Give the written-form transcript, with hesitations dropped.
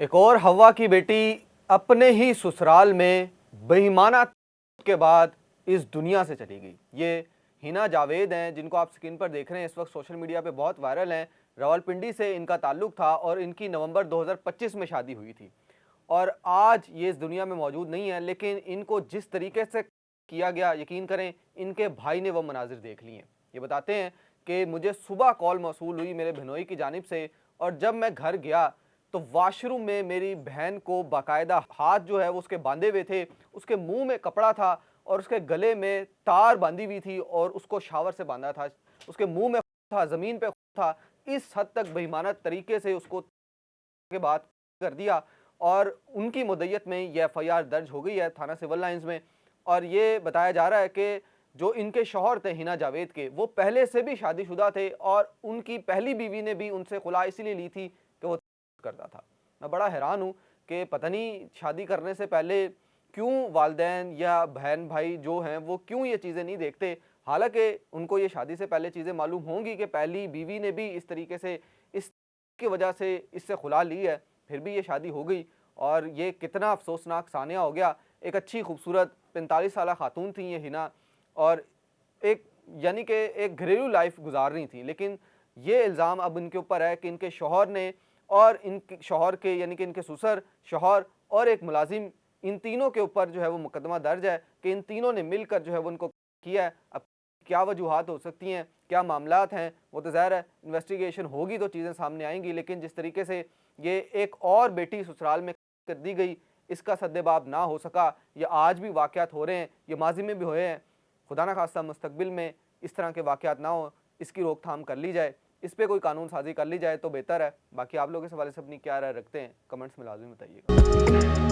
एक और हवा की बेटी अपने ही ससुराल में बेईमाना के बाद इस दुनिया से चली गई। ये हिना जावेद हैं, जिनको आप स्क्रीन पर देख रहे हैं, इस वक्त सोशल मीडिया पे बहुत वायरल हैं। रावलपिंडी से इनका ताल्लुक था और इनकी नवंबर 2025 में शादी हुई थी और आज ये इस दुनिया में मौजूद नहीं है। लेकिन इनको जिस तरीके से किया गया, यकीन करें इनके भाई ने वो मनाजिर देख लिए हैं। ये बताते हैं कि मुझे सुबह कॉल मौसूल हुई मेरे बहनोई की जानिब से, और जब मैं घर गया तो वॉशरूम में मेरी बहन को बाकायदा हाथ जो है वो उसके बांधे हुए थे, उसके मुंह में कपड़ा था और उसके गले में तार बांधी हुई थी और उसको शावर से बांधा था, उसके मुंह में था, ज़मीन पे था। इस हद तक बेईमाना तरीके से उसको के बाद कर दिया और उनकी मुद्दत में ये एफआईआर दर्ज हो गई है थाना सिविल लाइंस में। और ये बताया जा रहा है कि जो इनके शौहर थे हिना जावेद के, वो पहले से भी शादीशुदा थे और उनकी पहली बीवी ने भी उनसे खुला इसीलिए ली थी कि वो करता था। मैं बड़ा हैरान हूँ कि पता नहीं शादी करने से पहले क्यों वालिदैन या बहन भाई जो हैं वो क्यों ये चीज़ें नहीं देखते। हालांकि उनको ये शादी से पहले चीज़ें मालूम होंगी कि पहली बीवी ने भी इस तरीके से इसकी वजह से इससे खुला ली है, फिर भी ये शादी हो गई और ये कितना अफसोसनाक सानिया हो गया। एक अच्छी खूबसूरत 45 साल खातून थी ये हिना और एक यानी कि एक घरेलू लाइफ गुजार रही थी, लेकिन ये इल्ज़ाम अब इनके ऊपर है कि इनके शौहर ने और इनके शौहर के यानी कि इनके ससुर, शौहर और एक मुलाजिम, इन तीनों के ऊपर जो है वो मुकदमा दर्ज है कि इन तीनों ने मिलकर जो है वो उनको किया है। अब क्या वजूहात हो सकती हैं, क्या मामलात हैं, वो तो ज़ाहिर है इन्वेस्टिगेशन होगी तो चीज़ें सामने आएंगी। लेकिन जिस तरीके से ये एक और बेटी ससुराल में कर दी गई, इसका सद्देबाब ना हो सका, ये आज भी वाक़यात हो रहे हैं, ये माजी में भी हुए हैं। खुदा न खास्ता मुस्तकबिल में इस तरह के वाक़यात ना हो, इसकी रोकथाम कर ली जाए, इस पे कोई कानून साजी कर ली जाए तो बेहतर है। बाकी आप लोग इस हवाले से अपनी क्या राय रखते हैं, कमेंट्स में लाज़िम बताइएगा।